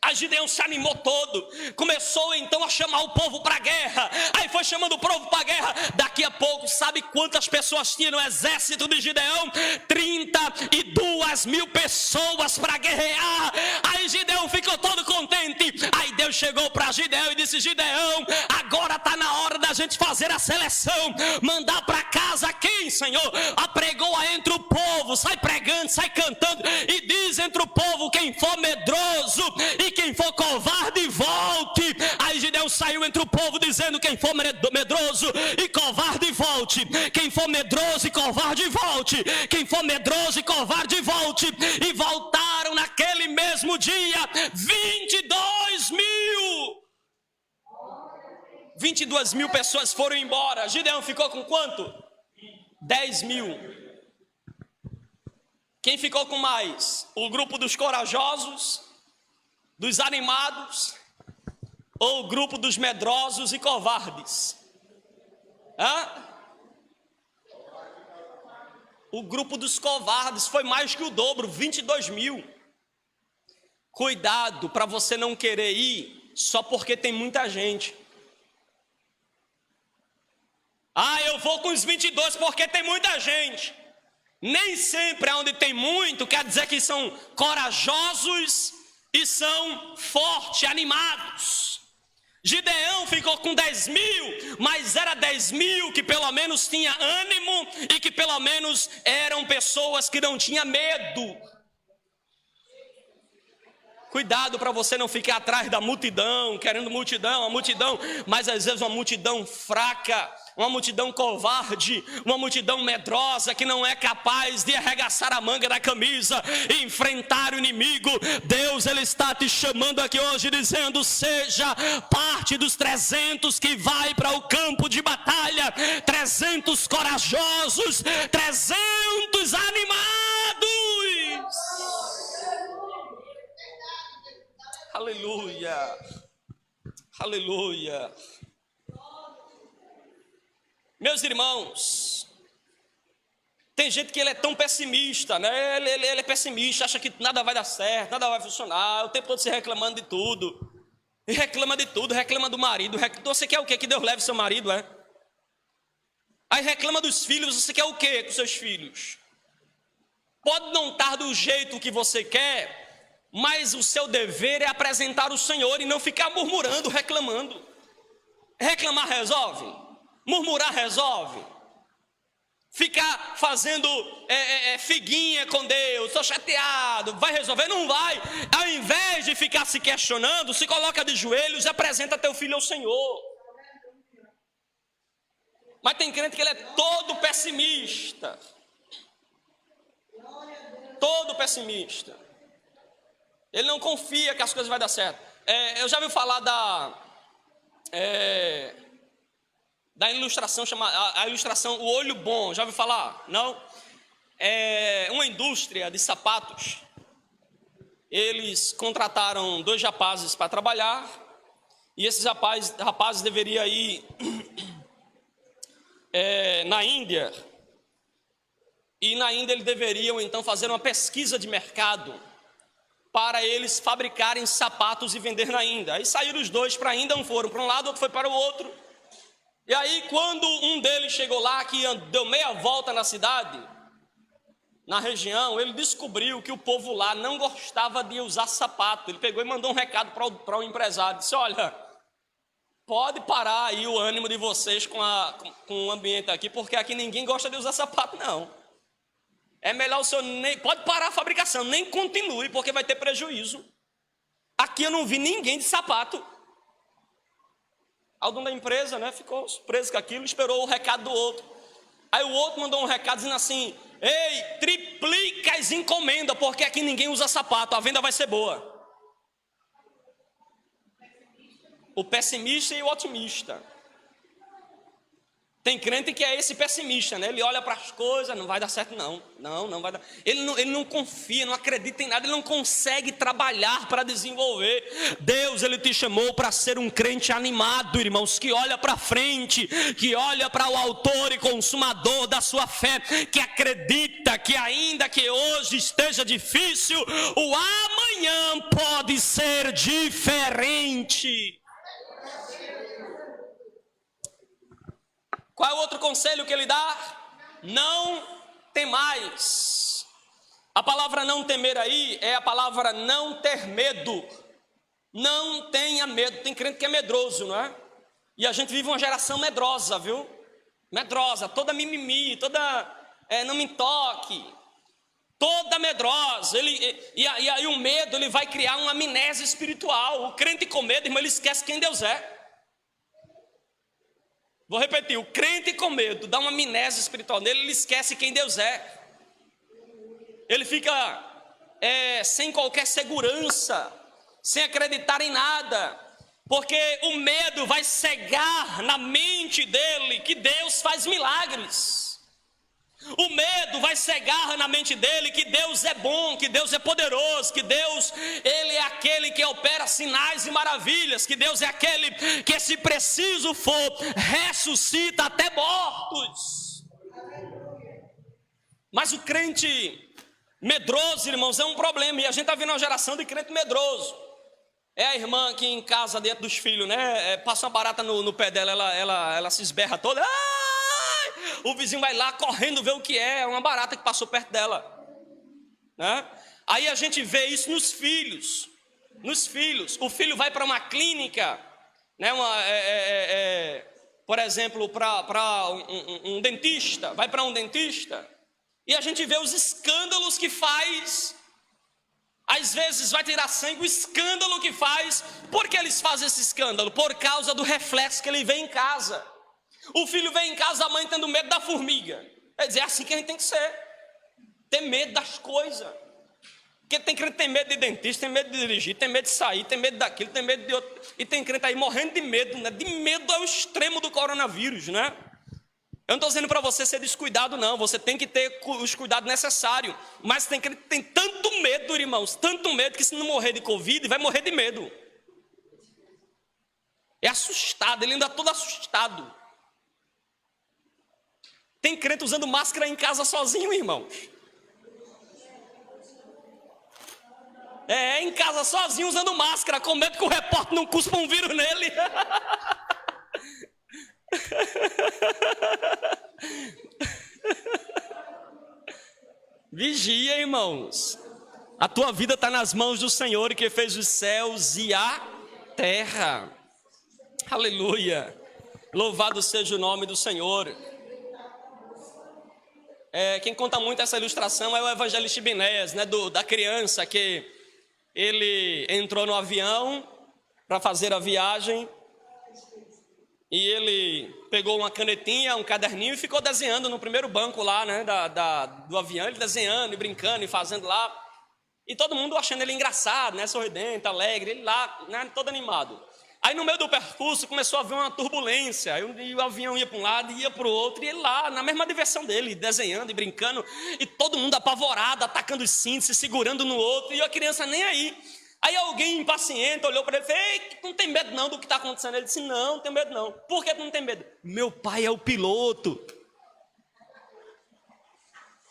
Aí Gideão se animou todo, começou então a chamar o povo para a guerra. Aí foi chamando o povo para a guerra. Daqui a pouco, sabe quantas pessoas tinha no exército de Gideão? 32.000 pessoas para guerrear. Aí Gideão ficou todo contente. Aí Deus chegou para Gideão e disse: Gideão, agora está na hora da gente fazer a seleção. Mandar para casa quem, Senhor? Apregoa entre o povo, sai pregando, sai cantando e diz entre o povo: quem for medroso e quem for covarde, volte. Aí Gideão saiu entre o povo dizendo: quem for medroso e covarde, volte. Quem for medroso e covarde, volte. Quem for medroso e covarde, volte. E voltaram naquele mesmo dia 22.000 pessoas foram embora. Gideão ficou com quanto? 10.000. Quem ficou com mais? O grupo dos corajosos, dos animados, ou o grupo dos medrosos e covardes? O grupo dos covardes foi mais que o dobro, 22.000. Cuidado para você não querer ir só porque tem muita gente. Eu vou com os 22 porque tem muita gente. Nem sempre onde tem muito quer dizer que são corajosos e são fortes, animados. Gideão ficou com 10.000, mas era 10.000 que pelo menos tinha ânimo e que pelo menos eram pessoas que não tinham medo. Cuidado para você não ficar atrás da multidão, querendo multidão, mas às vezes uma multidão fraca, uma multidão covarde, uma multidão medrosa que não é capaz de arregaçar a manga da camisa e enfrentar o inimigo. Deus, Ele está te chamando aqui hoje dizendo: seja parte dos 300 que vai para o campo de batalha, 300 corajosos, 300 animados. Aleluia, aleluia. Meus irmãos, tem gente que ele é tão pessimista, né? Ele é pessimista, acha que nada vai dar certo, nada vai funcionar, o tempo todo se reclamando de tudo. E reclama de tudo, reclama do marido. Você quer o quê? Que Deus leve seu marido, é? Aí reclama dos filhos, você quer o quê com seus filhos? Pode não estar do jeito que você quer, mas o seu dever é apresentar o Senhor e não ficar murmurando, reclamando. Reclamar resolve? Murmurar resolve? Ficar fazendo figuinha com Deus, estou chateado, vai resolver? Não vai. Ao invés de ficar se questionando, se coloca de joelhos e apresenta teu filho ao Senhor. Mas tem crente que ele é todo pessimista. Todo pessimista. Ele não confia que as coisas vão dar certo. Eu já ouvi falar da ilustração, a ilustração O Olho Bom. Já ouviu falar? Não? É uma indústria de sapatos. Eles contrataram 2 rapazes para trabalhar. E esses rapazes deveriam ir na Índia. E na Índia eles deveriam então fazer uma pesquisa de mercado para eles fabricarem sapatos e vender na Índia. Aí saíram os 2 para a Índia, um foram para um lado, outro foi para o outro. E aí quando um deles chegou lá, que deu meia volta na cidade, na região, ele descobriu que o povo lá não gostava de usar sapato. Ele pegou e mandou um recado para o empresário, disse: olha, pode parar aí o ânimo de vocês com o ambiente aqui, porque aqui ninguém gosta de usar sapato, não. É melhor o senhor pode parar a fabricação, nem continue, porque vai ter prejuízo. Aqui eu não vi ninguém de sapato. O dono da empresa, né, ficou surpreso com aquilo, esperou o recado do outro. Aí o outro mandou um recado dizendo assim: ei, triplica as encomendas, porque aqui ninguém usa sapato, a venda vai ser boa. O pessimista e o otimista. Tem crente que é esse pessimista, né? Ele olha para as coisas, não vai dar certo não. Não vai dar. Ele não confia, não acredita em nada, ele não consegue trabalhar para desenvolver. Deus, Ele te chamou para ser um crente animado, irmãos, que olha para frente, que olha para o autor e consumador da sua fé, que acredita que ainda que hoje esteja difícil, o amanhã pode ser diferente. Qual é o outro conselho que ele dá? Não temais. A palavra não temer aí é a palavra não ter medo. Não tenha medo. Tem crente que é medroso, não é? E a gente vive uma geração medrosa, viu? Medrosa, toda mimimi, toda não me toque. Toda medrosa. E aí o medo, ele vai criar uma amnésia espiritual. O crente com medo, irmão, ele esquece quem Deus é. Vou repetir, o crente com medo dá uma amnésia espiritual nele, ele esquece quem Deus é. Ele fica sem qualquer segurança, sem acreditar em nada, porque o medo vai cegar na mente dele que Deus faz milagres. O medo vai cegar na mente dele que Deus é bom, que Deus é poderoso, que Deus, Ele é aquele que opera sinais e maravilhas, que Deus é aquele que, se preciso for, ressuscita até mortos. Mas o crente medroso, irmãos, é um problema, e a gente está vendo uma geração de crente medroso. É a irmã aqui em casa, dentro dos filhos, né? Passa uma barata no pé dela, ela se esberra toda. O vizinho vai lá correndo ver o que é uma barata que passou perto dela, né? Aí a gente vê isso nos filhos. O filho vai para uma clínica, né? Por exemplo, para um dentista, vai para um dentista, e a gente vê os escândalos que faz. Às vezes vai tirar sangue, o escândalo que faz. Por que eles fazem esse escândalo? Por causa do reflexo que ele vê em casa. O filho vem em casa, a mãe tendo medo da formiga. Quer dizer, é assim que a gente tem que ser. Ter medo das coisas. Porque tem crente que tem medo de dentista, tem medo de dirigir, tem medo de sair, tem medo daquilo, tem medo de outro. E tem crente aí morrendo de medo, né? De medo ao extremo do coronavírus, né? Eu não estou dizendo para você ser descuidado, não. Você tem que ter os cuidados necessários. Mas tem crente que tem tanto medo, irmãos, tanto medo, que se não morrer de Covid, vai morrer de medo. É assustado, ele anda todo assustado. Tem crente usando máscara em casa sozinho, irmãos. Em casa sozinho usando máscara, com medo que o repórter não cuspa um vírus nele. Vigia, irmãos. A tua vida está nas mãos do Senhor, que fez os céus e a terra. Aleluia. Louvado seja o nome do Senhor. Quem conta muito essa ilustração é o evangelista Ebinéias, né, da criança que ele entrou no avião para fazer a viagem e ele pegou uma canetinha, um caderninho e ficou desenhando no primeiro banco lá, né, do avião, ele desenhando e brincando e fazendo lá, e todo mundo achando ele engraçado, né, sorridente, alegre, ele lá, né, todo animado. Aí no meio do percurso começou a haver uma turbulência, e o avião ia para um lado e ia para o outro, e ele lá, na mesma diversão dele, desenhando e brincando, e todo mundo apavorado, atacando os cintos, se segurando no outro, e a criança nem aí. Aí alguém impaciente olhou para ele e disse: ei, tu não tem medo não do que está acontecendo? Ele disse: não tenho medo não. Por que tu não tem medo? Meu pai é o piloto.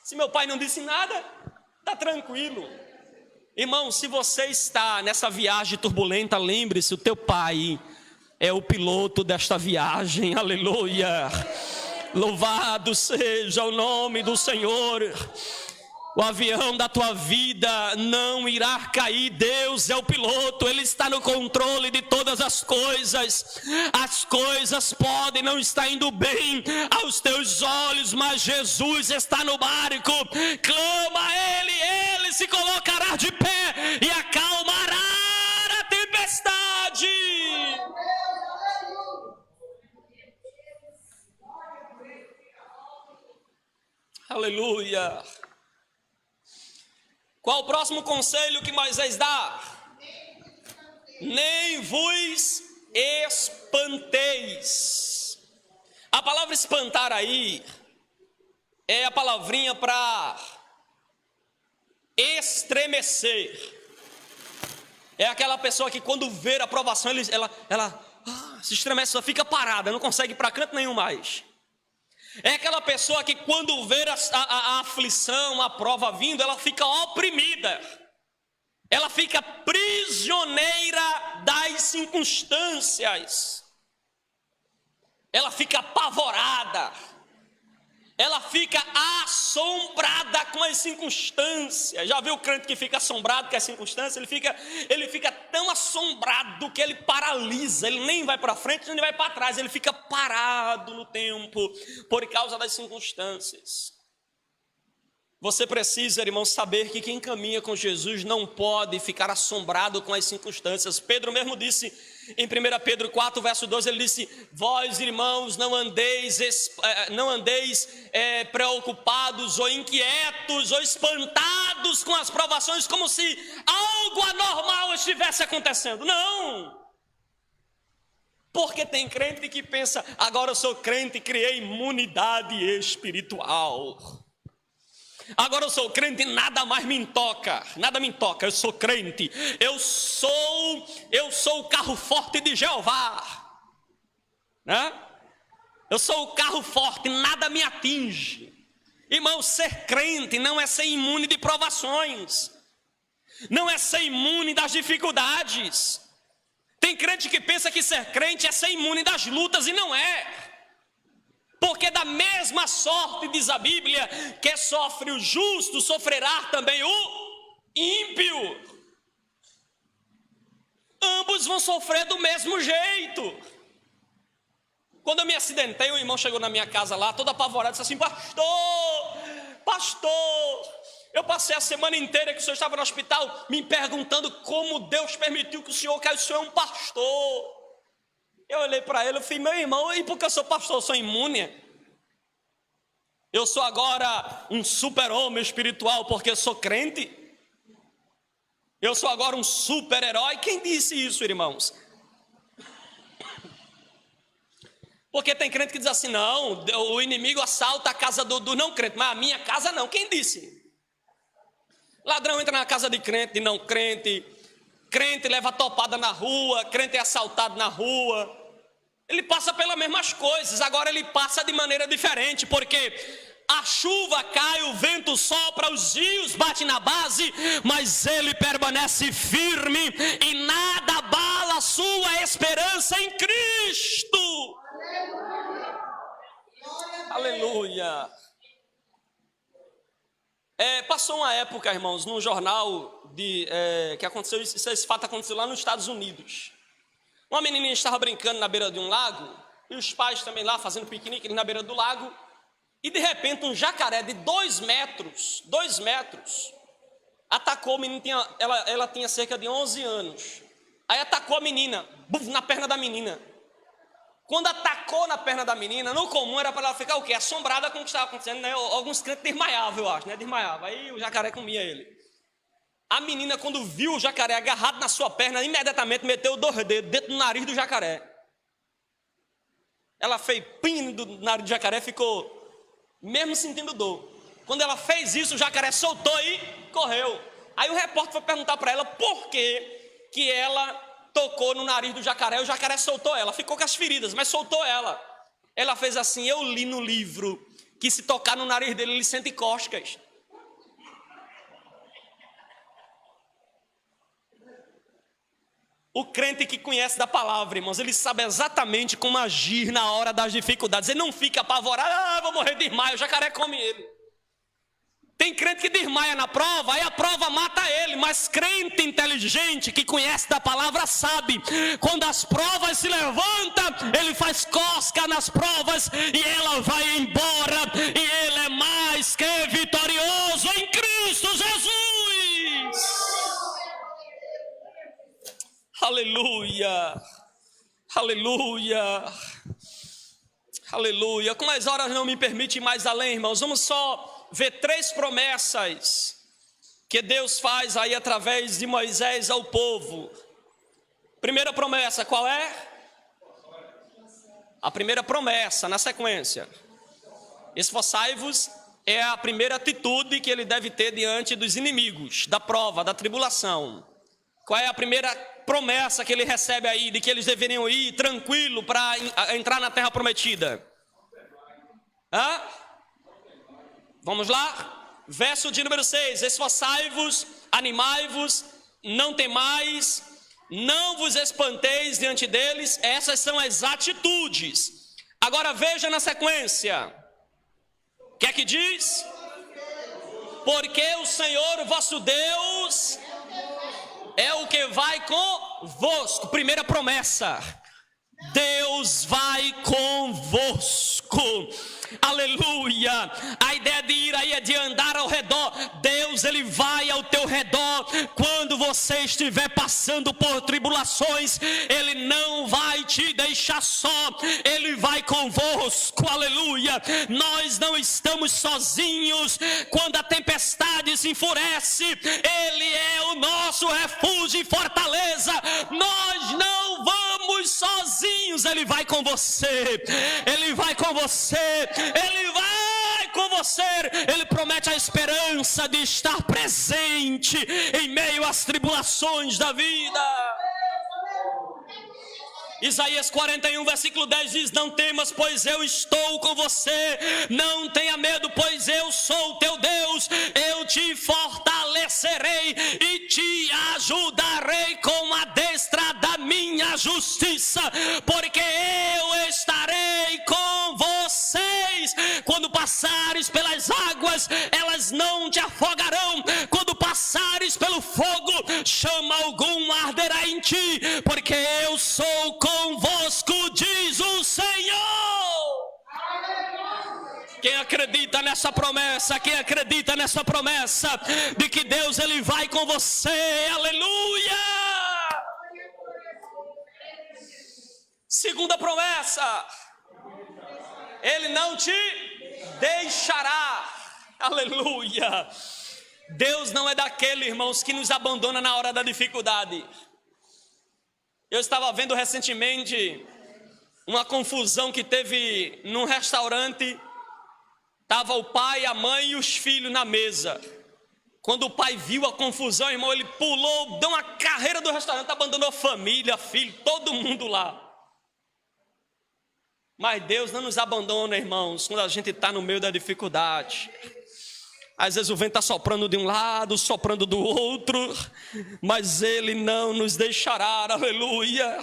Se meu pai não disse nada, está tranquilo. Irmão, se você está nessa viagem turbulenta, lembre-se, o teu pai é o piloto desta viagem, aleluia. Louvado seja o nome do Senhor. O avião da tua vida não irá cair, Deus é o piloto, Ele está no controle de todas as coisas. As coisas podem não estar indo bem aos teus olhos, mas Jesus está no barco. Clama a Ele, Ele se colocará de pé e acalmará a tempestade. Aleluia. Qual o próximo conselho que Moisés dá? Nem vos espanteis. A palavra espantar aí é a palavrinha para estremecer. É aquela pessoa que quando vê a provação, ela se estremece, só fica parada, não consegue ir para canto nenhum mais. É aquela pessoa que quando vê a aflição, a prova vindo, ela fica oprimida. Ela fica prisioneira das circunstâncias. Ela fica apavorada. Ela fica assombrada com as circunstâncias. Já viu o crente que fica assombrado com as circunstâncias? Ele fica tão assombrado que ele paralisa. Ele nem vai para frente, nem vai para trás. Ele fica parado no tempo por causa das circunstâncias. Você precisa, irmão, saber que quem caminha com Jesus não pode ficar assombrado com as circunstâncias. Pedro mesmo disse em 1 Pedro 4, verso 12, ele disse: vós, irmãos, não andeis preocupados ou inquietos ou espantados com as provações, como se algo anormal estivesse acontecendo. Não! Porque tem crente que pensa: agora eu sou crente e criei imunidade espiritual. Agora eu sou crente e nada mais me toca, nada me toca, eu sou crente, eu sou o carro forte de Jeová, né? Eu sou o carro forte, nada me atinge. Irmão, ser crente não é ser imune de provações, não é ser imune das dificuldades. Tem crente que pensa que ser crente é ser imune das lutas, e não é. Porque da mesma sorte, diz a Bíblia, que sofre o justo, sofrerá também o ímpio. ambos vão sofrer do mesmo jeito. Quando eu me acidentei, o irmão chegou na minha casa lá, todo apavorado, disse assim: pastor, eu passei a semana inteira que o senhor estava no hospital me perguntando como Deus permitiu que o senhor caia, o senhor é um pastor. Eu olhei para ele e falei: meu irmão, e porque eu sou pastor, eu sou imune? Eu sou agora um super-homem espiritual porque eu sou crente? Eu sou agora um super-herói? Quem disse isso, irmãos? Porque tem crente que diz assim: não, o inimigo assalta a casa do não crente, mas a minha casa não. Quem disse? Ladrão entra na casa de crente, de não crente, crente leva topada na rua, crente é assaltado na rua. Ele passa pelas mesmas coisas, agora ele passa de maneira diferente, porque a chuva cai, o vento sopra, os rios batem na base, mas ele permanece firme e nada abala a sua esperança em Cristo. Aleluia. Passou uma época, irmãos, num jornal que aconteceu, esse fato aconteceu lá nos Estados Unidos. Uma menininha estava brincando na beira de um lago, e os pais também lá fazendo piquenique na beira do lago, e de repente um jacaré de 2 metros, atacou a menina. Ela tinha cerca de 11 anos. Aí atacou a menina, na perna da menina. Quando atacou na perna da menina, no comum era para ela ficar o quê? Assombrada com o que estava acontecendo, né? Alguns crentes desmaiavam, eu acho, né? Desmaiava. Aí o jacaré comia ele. A menina, quando viu o jacaré agarrado na sua perna, imediatamente meteu 2 dedos dentro do nariz do jacaré. Ela fez pin do nariz do jacaré, ficou mesmo sentindo dor. Quando ela fez isso, o jacaré soltou e correu. Aí o repórter foi perguntar para ela por que ela tocou no nariz do jacaré. O jacaré soltou ela, ficou com as feridas, mas soltou ela. Ela fez assim: eu li no livro que se tocar no nariz dele, ele sente cócegas. O crente que conhece da palavra, irmãos, ele sabe exatamente como agir na hora das dificuldades. Ele não fica apavorado: vou morrer de desmaio, o jacaré come ele. Tem crente que desmaia na prova, aí a prova mata ele. Mas crente inteligente que conhece da palavra sabe: quando as provas se levantam, ele faz cosca nas provas e ela vai embora, e ele é mais que vitorioso em Cristo Jesus. Aleluia, aleluia, aleluia. Como as horas não me permitem mais além, irmãos, vamos só ver 3 promessas que Deus faz aí através de Moisés ao povo. Primeira promessa, qual é? A primeira promessa, na sequência: esforçai-vos, é a primeira atitude que ele deve ter diante dos inimigos, da prova, da tribulação. Qual é a primeira promessa que ele recebe aí, de que eles deveriam ir tranquilo para entrar na terra prometida? Vamos lá? Verso de número 6: esforçai-vos, animai-vos, não temais, não vos espanteis diante deles. Essas são as atitudes. Agora veja na sequência. O que é que diz? Porque o Senhor vosso Deus é o que vai convosco. Primeira promessa: Deus vai convosco. Aleluia. A ideia de ir aí é de andar ao redor. Deus, ele vai ao teu redor. Quando você estiver passando por tribulações, ele não vai te deixar só, ele vai convosco. Aleluia. Nós não estamos sozinhos. Quando a tempestade se enfurece, ele é o nosso refúgio e fortaleza. Nós não vamos sozinhos. Ele vai com você, ele vai com você, ele vai com você. Ele promete a esperança de estar presente em meio às tribulações da vida. Isaías 41, versículo 10 diz: não temas, pois eu estou com você. Não tenha medo, pois eu sou o teu Deus. Eu te fortalecerei e te ajudarei com a destra da minha justiça, porque eu estarei com vocês. Quando passares pelas águas, elas não te afogarão. Quando passares pelo fogo, chama algum, arderá em mente, porque eu sou convosco, diz o Senhor. Quem acredita nessa promessa, quem acredita nessa promessa de que Deus ele vai com você, aleluia. Segunda promessa, ele não te deixará, aleluia. Deus não é daquele, irmãos, que nos abandona na hora da dificuldade. Eu estava vendo recentemente uma confusão que teve num restaurante. Estava o pai, a mãe e os filhos na mesa. Quando o pai viu a confusão, irmão, ele pulou, deu uma carreira do restaurante, abandonou família, filho, todo mundo lá. Mas Deus não nos abandona, irmãos, quando a gente está no meio da dificuldade. Às vezes o vento está soprando de um lado, soprando do outro, mas Ele não nos deixará, aleluia.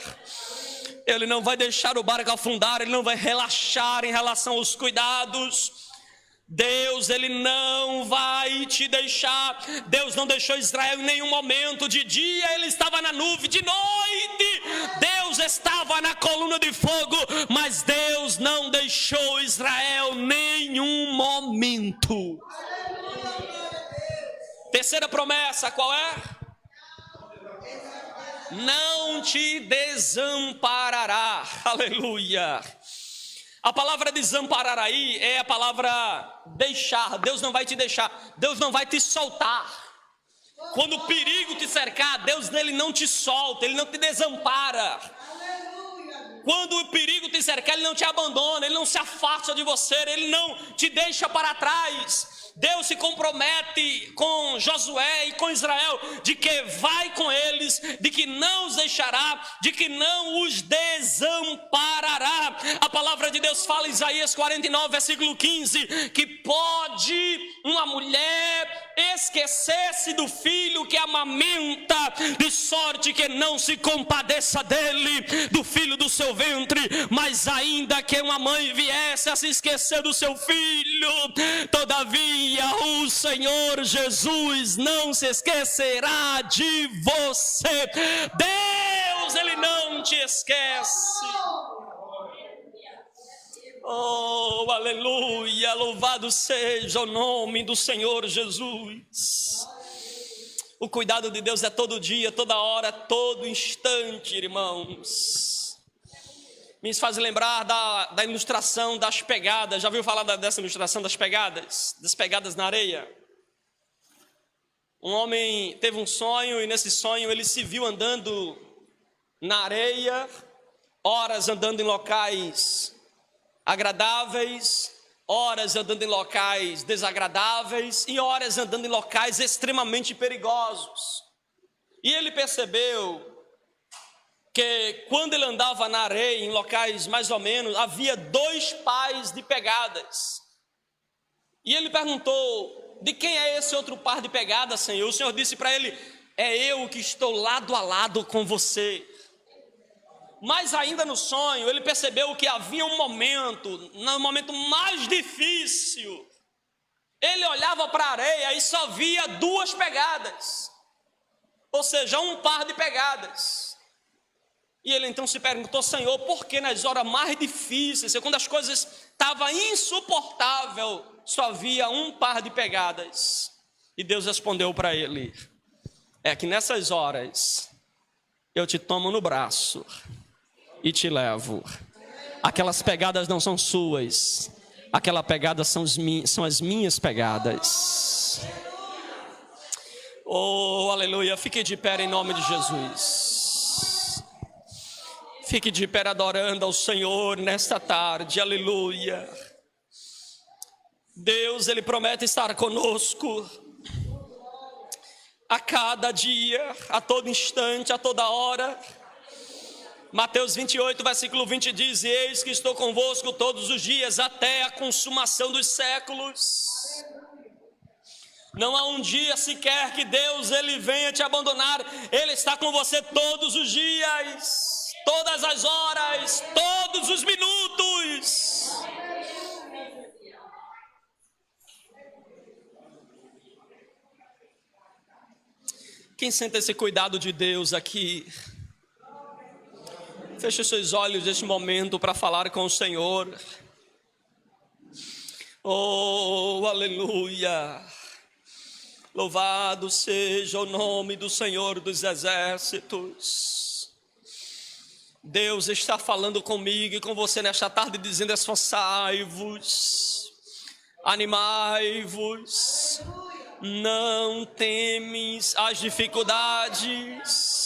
Ele não vai deixar o barco afundar, Ele não vai relaxar em relação aos cuidados. Deus, ele não vai te deixar. Deus não deixou Israel em nenhum momento. De dia ele estava na nuvem, de noite Deus estava na coluna de fogo, mas Deus não deixou Israel em nenhum momento. Terceira promessa, qual é? Não te desamparará, aleluia. A palavra desamparar aí é a palavra deixar. Deus não vai te deixar, Deus não vai te soltar. Quando o perigo te cercar, Deus nele não te solta, Ele não te desampara. Quando o perigo te cercar, Ele não te abandona, Ele não se afasta de você, Ele não te deixa para trás. Deus se compromete com Josué e com Israel de que vai com eles, de que não os deixará, de que não os desamparará. A palavra de Deus fala em Isaías 49, versículo 15, que pode uma mulher esquecer-se do filho que amamenta, de sorte que não se compadeça dele, do filho do seu ventre, mas ainda que uma mãe viesse a se esquecer do seu filho, todavia o Senhor Jesus não se esquecerá de você. Deus, ele não te esquece. Oh, aleluia, louvado seja o nome do Senhor Jesus. O cuidado de Deus é todo dia, toda hora, todo instante, irmãos. Me faz lembrar da ilustração das pegadas. Já ouviu falar dessa ilustração das pegadas na areia? Um homem teve um sonho e nesse sonho ele se viu andando na areia, horas andando em locais agradáveis, horas andando em locais desagradáveis e horas andando em locais extremamente perigosos. E ele percebeu que quando ele andava na areia, em locais mais ou menos, havia 2 pares de pegadas. E ele perguntou: de quem é esse outro par de pegadas, Senhor? O Senhor disse para ele: é eu que estou lado a lado com você. Mas ainda no sonho, ele percebeu que havia um momento, no momento mais difícil, ele olhava para a areia e só via 2 pegadas, ou seja, um par de pegadas. E ele então se perguntou: Senhor, por que nas horas mais difíceis, quando as coisas estavam insuportáveis, só havia um par de pegadas? E Deus respondeu para ele: é que nessas horas eu te tomo no braço e te levo. Aquelas pegadas não são suas, aquela pegada são as minhas pegadas. Oh, aleluia, fique de pé em nome de Jesus. Fique de pé adorando ao Senhor nesta tarde, aleluia. Deus, Ele promete estar conosco a cada dia, a todo instante, a toda hora. Mateus 28, versículo 20 diz: eis que estou convosco todos os dias, até a consumação dos séculos. Não há um dia sequer que Deus ele venha te abandonar. Ele está com você todos os dias, todas as horas, todos os minutos. Quem sente esse cuidado de Deus aqui? Feche os seus olhos neste momento para falar com o Senhor. Oh, aleluia! Louvado seja o nome do Senhor dos Exércitos. Deus está falando comigo e com você nesta tarde, dizendo: esforçai-vos, animai-vos, não temes as dificuldades,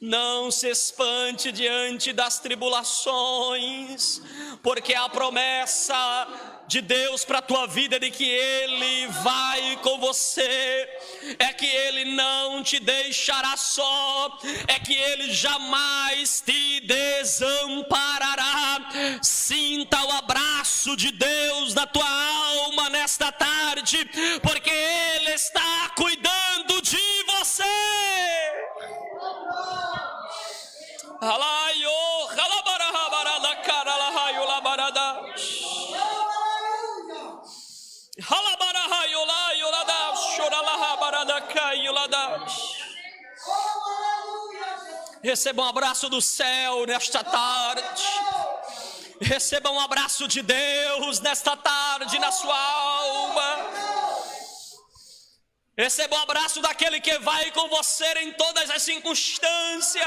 não se espante diante das tribulações, porque a promessa de Deus para a tua vida, de que Ele vai com você, é que Ele não te deixará só, é que Ele jamais te desamparará. Sinta o abraço de Deus na tua alma nesta tarde, porque Ele está cuidando de você. Receba um abraço do céu nesta tarde. Receba um abraço de Deus nesta tarde na sua alma. Receba um abraço daquele que vai com você em todas as circunstâncias.